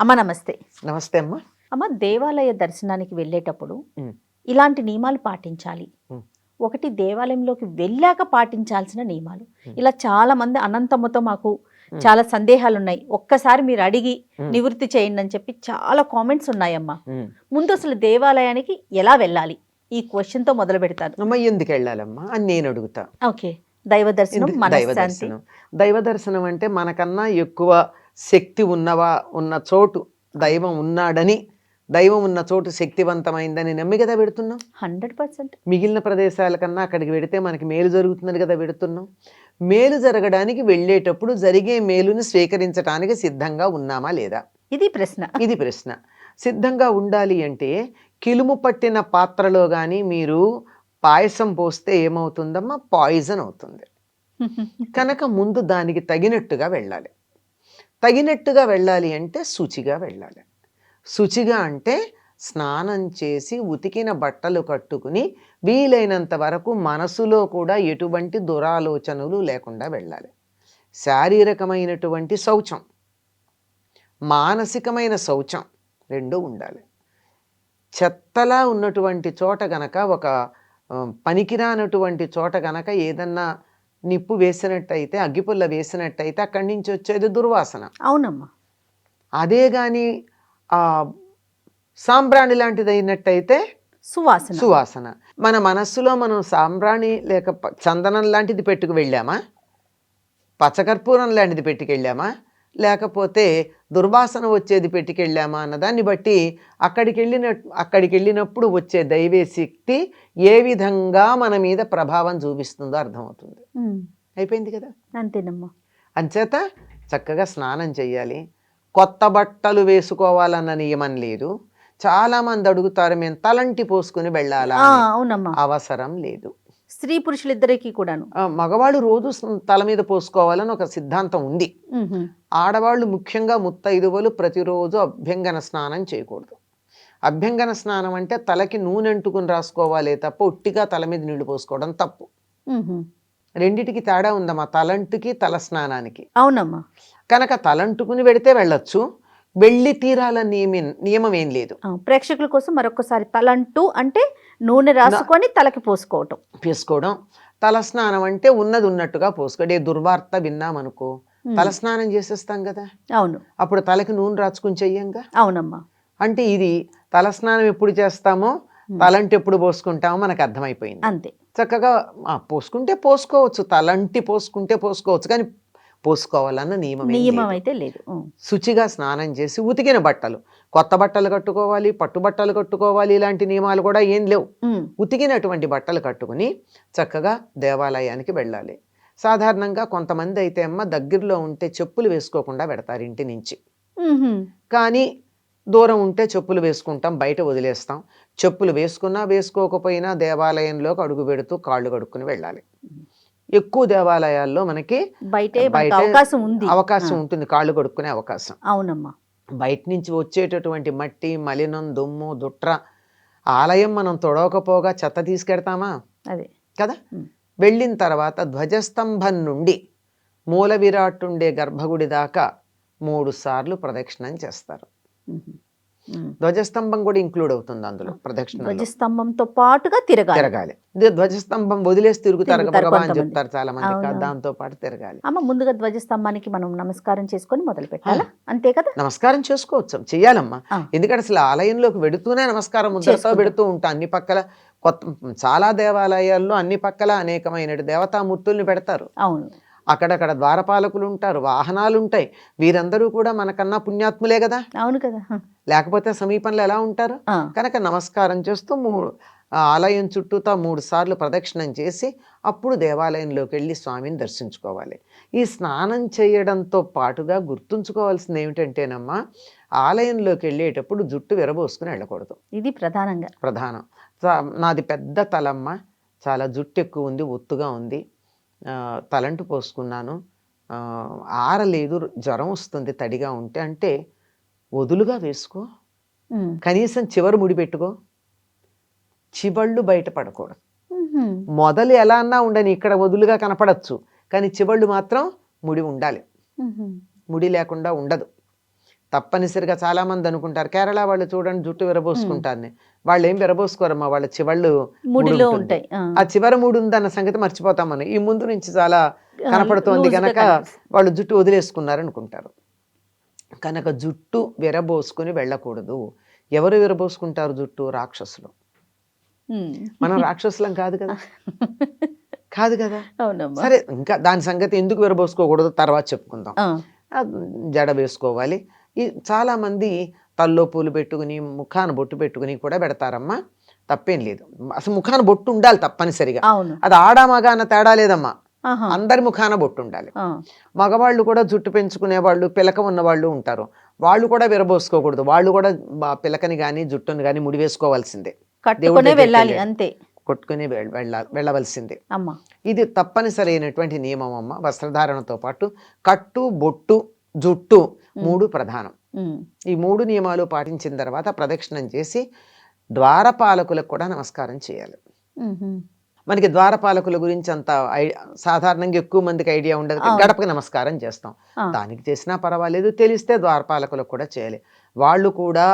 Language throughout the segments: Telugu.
అమ్మ నమస్తే. నమస్తే అమ్మా. అమ్మ దేవాలయ దర్శనానికి వెళ్ళేటప్పుడు హ్మ్. ఇలాంటి నియమాలు పాటించాలి. హ్మ్. ఒకటి దేవాలయంలోకి వెళ్ళాక పాటించాల్సిన నియమాలు. హ్మ్. ఇలా చాలామంది అనంతమ్మతో మాకు హ్మ్. చాలా సందేహాలున్నాయి. ఒక్కసారి మీరు అడిగి హ్మ్. నివృత్తి చేయండి అని చెప్పి చాలా కామెంట్స్ ఉన్నాయమ్మా. హ్మ్. ముందు అసలు దేవాలయానికి ఎలా వెళ్ళాలి? ఈ క్వెషన్‌తో మొదలుపెడతాను. అమ్మ ఎందుకెళ్ళాలమ్మా అని నేను అడుగుతా. ఓకే. దైవ దర్శనం, దైవ మనశ్శాంతి. దర్శనం. దైవ దర్శనం అంటే మనకన్నా ఎక్కువ శక్తి ఉన్న చోటు దైవం ఉన్నాడని, దైవం ఉన్న చోటు శక్తివంతమైందని నమ్మి కదా పెడుతున్నాం. 100% మిగిలిన ప్రదేశాల కన్నా అక్కడికి వెడితే మనకి మేలు జరుగుతుందని కదా పెడుతున్నాం. మేలు జరగడానికి వెళ్ళేటప్పుడు జరిగే మేలుని స్వీకరించడానికి సిద్ధంగా ఉన్నామా లేదా? ఇది ప్రశ్న. ఇది ప్రశ్న. సిద్ధంగా ఉండాలి అంటే కిలుము పట్టిన పాత్రలో గాని మీరు పాయసం పోస్తే ఏమవుతుందమ్మా? పాయిజన్ అవుతుంది. కనుక ముందు దానికి తగినట్టుగా వెళ్ళాలి. తగినట్టుగా వెళ్ళాలి అంటే శుచిగా వెళ్ళాలి. శుచిగా అంటే స్నానం చేసి ఉతికిన బట్టలు కట్టుకుని వీలైనంత వరకు మనసులో కూడా ఎటువంటి దురాలోచనలు లేకుండా వెళ్ళాలి. శారీరకమైనటువంటి శౌచం, మానసికమైన శౌచం రెండూ ఉండాలి. చెత్తలా ఉన్నటువంటి చోట గనక ఒక పనికిరానటువంటి చోట గనక ఏదన్నా నిప్పు వేసినట్టయితే, అగ్గిపుల్ల వేసినట్టయితే అక్కడి నుంచి వచ్చేది దుర్వాసన. అవునమ్మా. అదే గాని సాంబ్రాణి లాంటిది అయినట్టయితే సువాసన. సువాసన. మన మనస్సులో మనం సాంబ్రాణి లేక చందనం లాంటిది పెట్టుకు వెళ్ళామా? పచ్చకర్పూరం లాంటిది పెట్టుకెళ్ళామా? లేకపోతే దుర్వాసన వచ్చేది పెట్టుకెళ్ళామా అన్నదాన్ని బట్టి అక్కడికి వెళ్ళినప్పుడు వచ్చే దైవీ శక్తి ఏ విధంగా మన మీద ప్రభావం చూపిస్తుందో అర్థమవుతుంది. అయిపోయింది కదా. అంతేనమ్మా. అంచేత చక్కగా స్నానం చేయాలి. కొత్త బట్టలు వేసుకోవాలన్న నియమం లేదు. చాలామంది అడుగుతారు, మేము తలంటి పోసుకుని వెళ్ళాలా? అవునమ్మా. అవసరం లేదు. స్త్రీ పురుషులిద్దరికీ కూడాను. మగవాళ్ళు రోజు తల మీద పోసుకోవాలని ఒక సిద్ధాంతం ఉంది. ఆడవాళ్ళు ముఖ్యంగా ముత్తైదువలు ప్రతిరోజు అభ్యంగన స్నానం చేయకూడదు. అభ్యంగన స్నానం అంటే తలకి నూనె అంటుకుని రాసుకోవాలే తప్ప ఒట్టిగా తల మీద నీళ్లు పోసుకోవడం తప్పు. రెండిటికి తేడా ఉందమ్మా, తలంటుకి తల స్నానానికి. అవునమ్మా. కనుక తలంటుకుని వెడితే వెళ్ళొచ్చు, వెళ్ళి తీరాలని నియమం ఏం లేదు. ప్రేక్షకుల కోసం మరొకసారి తలంటూ అంటే నూనె రాసుకొని తలకి పోసుకోవడం. తల స్నానం అంటే ఉన్నది ఉన్నట్టుగా పోసుకోండి. దుర్వార్త విన్నామనుకో తల స్నానం చేసేస్తాం కదా. అవును. అప్పుడు తలకి నూనె రాసుకుని చెయ్యంగా. అవునమ్మా. అంటే ఇది తల స్నానం ఎప్పుడు చేస్తామో తలంటి ఎప్పుడు పోసుకుంటామో మనకు అర్థమైపోయింది. అంతే. చక్కగా పోసుకుంటే పోసుకోవచ్చు, తలంటి పోసుకుంటే పోసుకోవచ్చు, కానీ పోసుకోవాలన్న నియమం అయితే లేదు. శుచిగా స్నానం చేసి ఉతికిన బట్టలు, కొత్త బట్టలు కట్టుకోవాలి, పట్టు బట్టలు కట్టుకోవాలి, ఇలాంటి నియమాలు కూడా ఏం లేవు. ఉతికినటువంటి బట్టలు కట్టుకుని చక్కగా దేవాలయానికి వెళ్ళాలి. సాధారణంగా కొంతమంది అయితే దగ్గరలో ఉంటే చెప్పులు వేసుకోకుండా పెడతారు ఇంటి నుంచి. కానీ దూరం ఉంటే చెప్పులు వేసుకుంటాం, బయట వదిలేస్తాం. చెప్పులు వేసుకున్నా వేసుకోకపోయినా దేవాలయంలోకి అడుగు పెడుతూ కాళ్ళు కడుక్కుని వెళ్ళాలి. ఎక్కువ దేవాలయాల్లో మనకి బయట అవకాశం ఉంటుంది, కాళ్ళు కడుక్కునే అవకాశం. అవునమ్మా. బయట నుంచి వచ్చేటటువంటి మట్టి, మలినం, దుమ్ము, దుట్ర ఆలయం మనం తొడవకపోగా చెత్త తీసుకెడతామా? అదే కదా. వెళ్ళిన తర్వాత ధ్వజస్తంభం నుండి మూల విరాట్ ఉండే గర్భగుడి దాకా 3 సార్లు ప్రదక్షిణం చేస్తారు. ధ్వజస్తంభం కూడా ఇంక్లూడ్ అవుతుంది అందులో. ప్రదక్షిణ ధ్వజస్తంభంతో పాటుగా తిరగాలి. ధ్వజస్తంభం వదిలేసి తిరుగుతారు అని చెప్తారు చాలా మంది. దాంతో పాటు తిరగాలి. అమ్మ ముందుగా ధ్వజస్తంభానికి మనం నమస్కారం చేసుకొని మొదలు పెట్టాలా? అంతే కదా. నమస్కారం చేసుకోవచ్చు, చెయ్యాలమ్మా. ఎందుకంటే అసలు ఆలయంలోకి వెడుతూనే నమస్కారం ముద్రతో పెడుతూ ఉంటాం. అన్ని పక్కల చాలా దేవాలయాల్లో అన్ని పక్కల అనేకమైన దేవతామూర్తుల్ని పెడతారు. అవును. అక్కడక్కడ ద్వారపాలకులు ఉంటారు, వాహనాలు ఉంటాయి. వీరందరూ కూడా మనకన్నా పుణ్యాత్ములే కదా. అవును కదా. లేకపోతే సమీపంలో ఎలా ఉంటారు? కనుక నమస్కారం చేస్తూ ఆలయం చుట్టూతా 3 సార్లు ప్రదక్షిణం చేసి అప్పుడు దేవాలయంలోకి వెళ్ళి స్వామిని దర్శించుకోవాలి. ఈ స్నానం చేయడంతో పాటుగా గుర్తుంచుకోవాల్సింది ఏమిటంటేనమ్మా, ఆలయంలోకి వెళ్ళేటప్పుడు జుట్టు విరబోసుకుని వెళ్ళకూడదు. ఇది ప్రధానం. నాది పెద్ద తలమ్మ, చాలా జుట్టు ఎక్కువ ఉంది, ఒత్తుగా ఉంది, తలంటు పోసుకున్నాను, ఆరలేదు, జ్వరం వస్తుంది తడిగా ఉంటే అంటే వదులుగా వేసుకో, కనీసం చివరి ముడి పెట్టుకో, చివళ్ళు బయట పడకూడదు. మొదలు ఎలా అన్నా ఉండని, ఇక్కడ వదులుగా కనపడచ్చు, కానీ చివళ్ళు మాత్రం ముడి ఉండాలి. ముడి లేకుండా ఉండదు. తప్పనిసరిగా చాలా మంది అనుకుంటారు కేరళ వాళ్ళు చూడండి జుట్టు విరబోసుకుంటారని, వాళ్ళు ఏం విరబోసుకోరమ్మా, వాళ్ళ చివళ్ళు ముడిలో ఉంటుంది. ఉంటాయి. ఆ చివరి మూడు ఉందన్న సంగతి మర్చిపోతాం మనం, ఈ ముందు నుంచి చాలా కనపడుతోంది లూజ్గా కనుక కనిపిస్తుంది. వాళ్ళు జుట్టు వదిలేసుకున్నారు అనుకుంటారు. కనుక జుట్టు విరబోసుకుని వెళ్ళకూడదు. ఎవరు విరబోసుకుంటారు జుట్టు? రాక్షసులు. మనం రాక్షసులం కాదు కదా, కాదు కదా. అవునమ్మా. సరే, ఇంకా దాని సంగతి ఎందుకు విరబోసుకోకూడదు తర్వాత చెప్పుకుందాం. జడ వేసుకోవాలి. ఈ చాలామంది తల్లో పూలు పెట్టుకుని ముఖాన బొట్టు పెట్టుకుని కూడా పెడతారమ్మా, తప్పేం లేదు. అసలు ముఖాన బొట్టు ఉండాలి తప్పనిసరిగా. అవును. అది ఆడా మగ అన్న తేడా లేదమ్మా, అందరి ముఖాన బొట్టు ఉండాలి. మగవాళ్ళు కూడా జుట్టు పెంచుకునే వాళ్ళు, పిలక ఉన్న వాళ్ళు ఉంటారు, వాళ్ళు కూడా విరబోసుకోకూడదు. వాళ్ళు కూడా పిలకని కానీ జుట్టుని కానీ ముడి వేసుకోవాల్సిందే, కట్టుకునే వెళ్ళాలి అంతే, కొట్టుకుని వెళ్ళవలసిందే. అమ్మా ఇది తప్పనిసరి అయినటువంటి నియమం అమ్మ. వస్త్రధారణతో పాటు కట్టు, బొట్టు, జుట్టు మూడు ప్రధానం. ఈ మూడు నియమాలు పాటించిన తర్వాత ప్రదక్షిణం చేసి ద్వారపాలకులకు కూడా నమస్కారం చేయాలి. మనకి ద్వారపాలకుల గురించి అంత సాధారణంగా ఎక్కువ మందికి ఐడియా ఉండదు. గడపకి నమస్కారం చేస్తాం, దానికి చేసినా పర్వాలేదు. తెలిస్తే ద్వారపాలకులకు కూడా చేయాలి. వాళ్ళు కూడా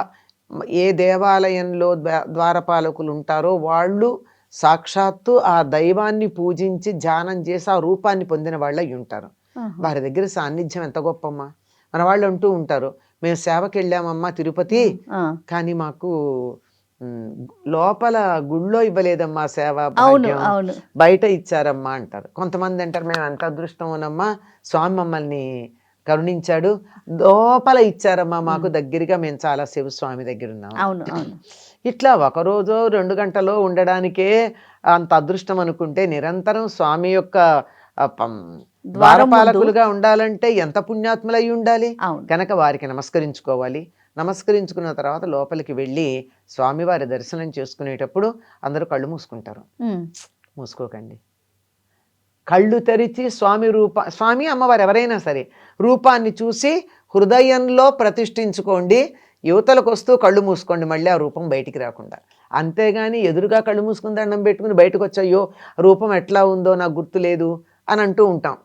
ఏ దేవాలయంలో ద్వారపాలకులు ఉంటారో వాళ్ళు సాక్షాత్తు ఆ దైవాన్ని పూజించి ధ్యానం చేసి ఆ రూపాన్ని పొందిన వాళ్ళు అయి ఉంటారు. వారి దగ్గర సాన్నిధ్యం ఎంత గొప్పమ్మా. మన వాళ్ళు అంటూ ఉంటారు, మేము సేవకి వెళ్ళామమ్మా తిరుపతి, కానీ మాకు లోపల గుళ్ళో ఇవ్వలేదమ్మా సేవ, బయట ఇచ్చారమ్మా అంటారు. కొంతమంది అంటారు, మేము ఎంత అదృష్టమోనమ్మా, స్వామి మమ్మల్ని కరుణించాడు, లోపల ఇచ్చారమ్మా మాకు, దగ్గరగా మేము చాలా శివస్వామి దగ్గర ఉన్నాం. ఇట్లా ఒకరోజు 2 గంటలో ఉండడానికే అంత అదృష్టం అనుకుంటే, నిరంతరం స్వామి యొక్క ద్వారపాలకులుగా ఉండాలంటే ఎంత పుణ్యాత్ములై ఉండాలి. కనుక వారికి నమస్కరించుకోవాలి. నమస్కరించుకున్న తర్వాత లోపలికి వెళ్ళి స్వామివారి దర్శనం చేసుకునేటప్పుడు అందరూ కళ్ళు మూసుకుంటారు. మూసుకోకండి, కళ్ళు తెరిచి స్వామి అమ్మవారు ఎవరైనా సరే రూపాన్ని చూసి హృదయంలో ప్రతిష్ఠించుకోండి. యువతలకు వస్తూ కళ్ళు మూసుకోండి, మళ్ళీ ఆ రూపం బయటికి రాకుండా. అంతేగాని ఎదురుగా కళ్ళు మూసుకుని దండం పెట్టుకుని బయటకు వచ్చాయో రూపం ఎట్లా ఉందో నాకు గుర్తు లేదు అని అంటూ ఉంటాం.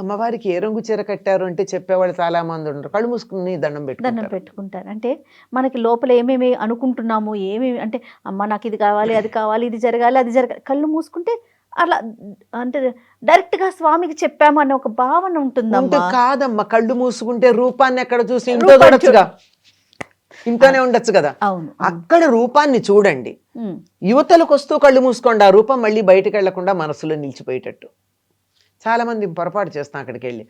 అమ్మవారికి ఏ రంగు చీర కట్టారు అంటే చెప్పేవాళ్ళు చాలా మంది ఉంటారు, కళ్ళు మూసుకుని దండం పెట్టుకుంటారు. అంటే మనకి లోపల ఏమేమి అనుకుంటున్నాము, ఏమేమి అంటే అమ్మ నాకు ఇది కావాలి, అది కావాలి, ఇది జరగాలి, అది జరగాలి, కళ్ళు మూసుకుంటే అలా అంటే డైరెక్ట్ గా స్వామికి చెప్పాము అనే ఒక భావన ఉంటుంది. కాదమ్మా, కళ్ళు మూసుకుంటే రూపాన్ని ఎక్కడ చూసి ఇంట్లో చూడొచ్చుగా, ఇంట్లోనే ఉండొచ్చు కదా. అక్కడ రూపాన్ని చూడండి, యువతలకు వస్తూ కళ్ళు మూసుకోండి, ఆ రూపం మళ్ళీ బయటకు వెళ్లకుండా మనసులో నిలిచిపోయేటట్టు. చాలా మంది పొరపాటు చేస్తాం, అక్కడికి వెళ్ళి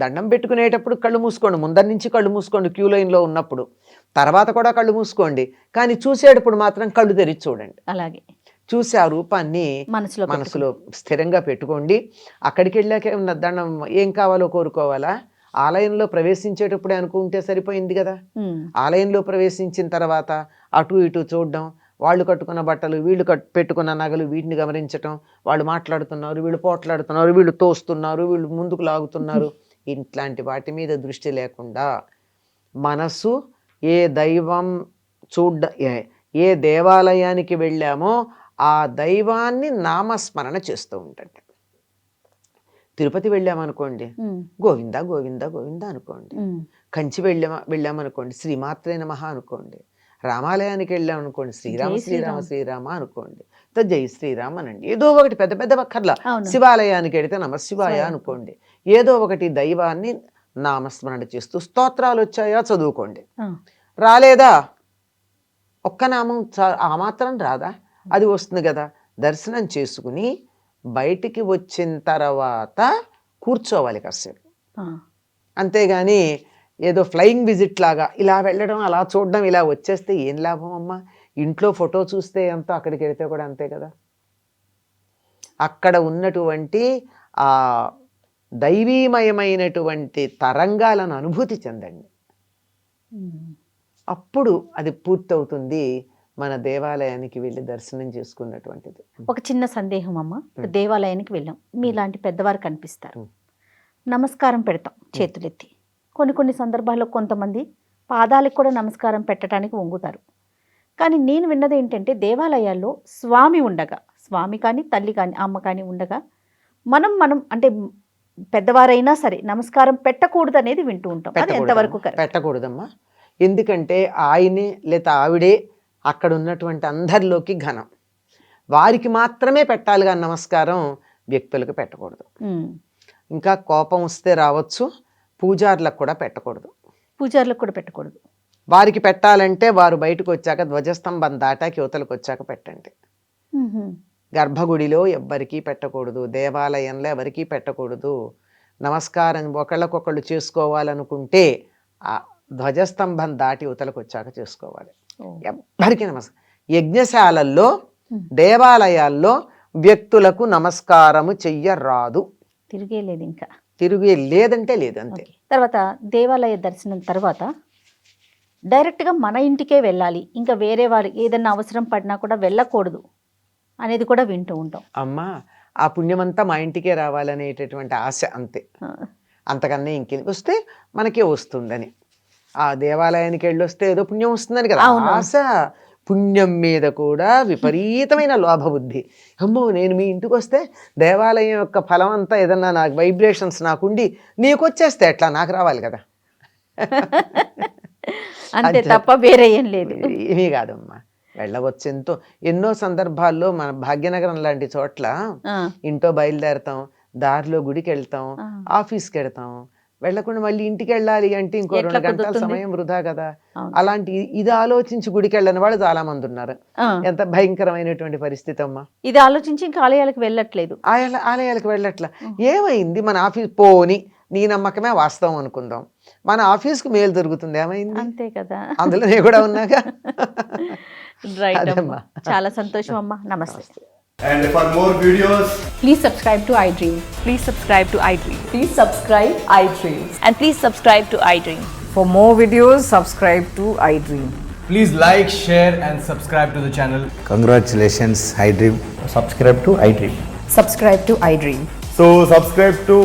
దండం పెట్టుకునేటప్పుడు కళ్ళు మూసుకోండి, ముందరి నుంచి కళ్ళు మూసుకోండి క్యూ లైన్లో ఉన్నప్పుడు, తర్వాత కూడా కళ్ళు మూసుకోండి, కానీ చూసేటప్పుడు మాత్రం కళ్ళు తెరిచి చూడండి. అలాగే చూసి ఆ రూపాన్ని మనసులో స్థిరంగా పెట్టుకోండి. అక్కడికి వెళ్ళాకే దండం ఏం కావాలో కోరుకోవాలా, ఆలయంలో ప్రవేశించేటప్పుడే అనుకుంటే సరిపోయింది కదా. ఆలయంలో ప్రవేశించిన తర్వాత అటు ఇటు చూడడం, వాళ్ళు కట్టుకున్న బట్టలు, వీళ్ళు పెట్టుకున్న నగలు, వీటిని గమనించటం, వాళ్ళు మాట్లాడుతున్నారు, వీళ్ళు పోట్లాడుతున్నారు, వీళ్ళు తోస్తున్నారు, వీళ్ళు ముందుకు లాగుతున్నారు, ఇట్లాంటి వాటి మీద దృష్టి లేకుండా మనసు ఏ దైవం ఏ దేవాలయానికి వెళ్ళామో ఆ దైవాన్ని నామస్మరణ చేస్తూ ఉంటుంది. తిరుపతి వెళ్ళామనుకోండి, గోవింద గోవింద గోవింద అనుకోండి. కంచి వెళ్ళామనుకోండి, శ్రీమాత్రే నమః అనుకోండి. రామాలయానికి వెళ్ళామనుకోండి, శ్రీరామ శ్రీరామ శ్రీరామ అనుకోండి, జై శ్రీరామ్ అనండి. ఏదో ఒకటి పెద్ద పెద్ద వక్కర్లా. శివాలయానికి వెళితే నమశివాయ అనుకోండి. ఏదో ఒకటి దైవాన్ని నామస్మరణ చేస్తూ స్తోత్రాలు వచ్చాయా చదువుకోండి. రాలేదా ఒక్క నామం ఆ మాత్రం రాదా, అది వస్తుంది కదా. దర్శనం చేసుకుని బయటికి వచ్చిన తర్వాత కూర్చోవాలి కాసేపు. అంతేగాని ఏదో ఫ్లయింగ్ విజిట్ లాగా ఇలా వెళ్ళడం, అలా చూడడం, ఇలా వచ్చేస్తే ఏం లాభం అమ్మా. ఇంట్లో ఫోటో చూస్తే ఎంతో, అక్కడికి వెళితే కూడా అంతే కదా. అక్కడ ఉన్నటువంటి ఆ దైవీమయమైనటువంటి తరంగాలను అనుభూతి చెందండి, అప్పుడు అది పూర్తవుతుంది మన దేవాలయానికి వెళ్ళి దర్శనం చేసుకున్నటువంటిది. ఒక చిన్న సందేహం అమ్మ, దేవాలయానికి వెళ్ళాం, మీలాంటి పెద్దవారు కనిపిస్తారు, నమస్కారం పెడతాం చేతులెత్తి. కొన్ని సందర్భాల్లో కొంతమంది పాదాలకు కూడా నమస్కారం పెట్టడానికి వంగుతారు. కానీ నేను విన్నది ఏంటంటే, దేవాలయాల్లో స్వామి ఉండగా, స్వామి కానీ తల్లి కానీ అమ్మ కానీ ఉండగా మనం అంటే పెద్దవారైనా సరే నమస్కారం పెట్టకూడదు అనేది వింటూ ఉంటాం. అది ఎంతవరకు కరెక్ట్? పెట్టకూడదమ్మా. ఎందుకంటే ఆయనే లేదా ఆవిడే అక్కడ ఉన్నటువంటి అందరిలోకి ఘనం, వారికి మాత్రమే పెట్టాలి కానీ నమస్కారం వ్యక్తులకు పెట్టకూడదు. ఇంకా కోపం వస్తే రావచ్చు, పూజారులకు కూడా పెట్టకూడదు. పూజారులకు కూడా పెట్టకూడదు. వారికి పెట్టాలంటే వారు బయటకు వచ్చాక ధ్వజస్తంభం దాటాకి యువతలకు వచ్చాక పెట్టండి. గర్భగుడిలో ఎవ్వరికీ పెట్టకూడదు, దేవాలయంలో ఎవరికీ పెట్టకూడదు. నమస్కారం ఒకళ్ళకొకళ్ళు చేసుకోవాలనుకుంటే ఆ ధ్వజస్తంభం దాటి యువతలకు వచ్చాక చేసుకోవాలి. ఎవ్వరికీ నమస్కారం. యజ్ఞశాలల్లో దేవాలయాల్లో వ్యక్తులకు నమస్కారము చెయ్యరాదు. తిరిగేలేదు, ఇంకా తిరిగే లేదంటే లేదు, అంతే. తర్వాత దేవాలయ దర్శనం తర్వాత డైరెక్ట్గా మన ఇంటికే వెళ్ళాలి, ఇంకా వేరే వారికి ఏదైనా అవసరం పడినా కూడా వెళ్ళకూడదు అనేది కూడా వింటూ ఉంటాం. అమ్మా, ఆ పుణ్యమంతా మా ఇంటికే రావాలనేటటువంటి ఆశ, అంతే. అంతకన్నా ఇంకేం వస్తే మనకే వస్తుందని, ఆ దేవాలయానికి వెళ్ళొస్తే ఏదో పుణ్యం వస్తుందని కదా ఆశ. పుణ్యం మీద కూడా విపరీతమైన లోభబుద్ధి. అమ్మో, నేను మీ ఇంటికి వస్తే దేవాలయం యొక్క ఫలం అంతా ఏదన్నా నాకు వైబ్రేషన్స్ నాకుండి నీకు వచ్చేస్తే ఎట్లా, నాకు రావాలి కదా. అంతే తప్ప వేరే ఏం లేదు. ఏమీ కాదమ్మా, వెళ్ళవచ్చు. ఎన్నో సందర్భాల్లో మన భాగ్యనగరం లాంటి చోట్ల ఇంట్లో బయలుదేరతాం, దారిలో గుడికి వెళ్తాం, ఆఫీస్కి వెళ్తాం, వెళ్ళకుండా మళ్ళీ ఇంటికి వెళ్ళాలి అంటే ఇంకో 2 గంటల సమయం వృధా కదా. అలాంటి ఇది ఆలోచించి గుడికి వెళ్ళని వాళ్ళు చాలా మంది ఉన్నారు. ఎంత భయంకరమైనటువంటి పరిస్థితి అమ్మా. ఇది ఆలోచించి ఇంకా ఆలయాలకు వెళ్ళట్లేదు. ఆలయాలకు వెళ్ళట్లా. ఏమైంది, మన ఆఫీస్ పోని నీ నమ్మకమే వాస్తవం అనుకుందాం, మన ఆఫీస్కి మేలు దొరుకుతుంది, ఏమైంది? అంతే కదా, అందులో నేను కూడా ఉన్నాగా. రైట్ అమ్మా, చాలా సంతోషం అమ్మా, నమస్తే. And for more videos, please subscribe to iDream. Please subscribe to iDream. Please subscribe iDream. And please subscribe to iDream. For more videos, subscribe to iDream. please like, share and subscribe to the channel. Congratulations, iDream. Subscribe to iDream. Subscribe to iDream. So subscribe to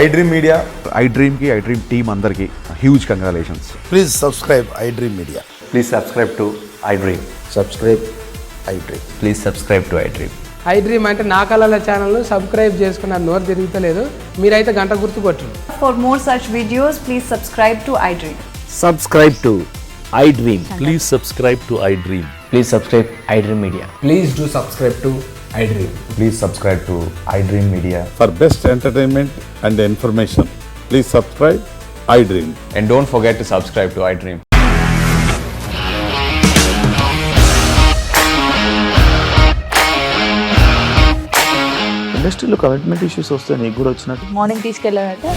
iDream Media. iDream ki iDream team andarki huge congratulations. Please subscribe iDream Media. Please subscribe to iDream. Subscribe iDream. Please subscribe to iDream. iDream అంటే నా కళల ఛానల్ను సబ్స్క్రైబ్ చేసుకున్న నోరు తిరుగుతలేదు, మీరైతే గంట గుర్తు కొట్టండి. For more such videos, please subscribe to iDream. Subscribe to iDream. Please subscribe to iDream. Please subscribe iDream Media. Please do subscribe to iDream. Please subscribe to iDream Media. For best entertainment and information, please subscribe iDream. And don't forget to subscribe to iDream. ఇండస్ట్రీలో కమిట్మెంట్ ఇష్యూస్ వస్తే నీకు కూడా వచ్చినట్టు మార్నింగ్ తీసుకెళ్ళాలంటే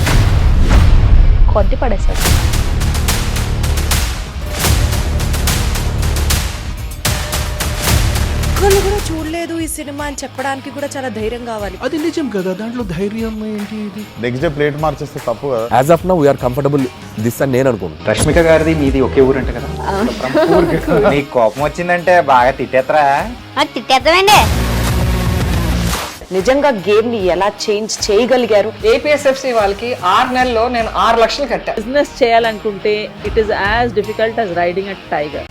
కొద్ది పడేసాడు. ఒక్కళ్ళు కూడా చూడలేదు ఈ సినిమా అని చెప్పడానికి కూడా చాలా ధైర్యం కావాలి. అది నిజం కదా, దాంట్లో ధైర్యం ఏంటి? ఇది నెక్స్ట్ డే ప్లేట్ మార్చేస్తే తప్పు కదా. As of now we are comfortable this అని నేను అనుకుంటున్నాను. రష్మిక గారిది మీది ఒకే ఊరు అంట కదా. నీకు కోపం వచ్చిందంటే బాగా తిట్టేత్తరా? తిట్టేద్దామండి. నిజంగా గేమ్ ని ఎలా చేంజ్ చేయగలిగారు? ఏపీఎస్ఎఫ్సి వాళ్ళకి 6 నెలల్లో నేను 6 లక్షలు కట్టా. బిజినెస్ చేయాలనుకుంటే it is as difficult as riding a tiger.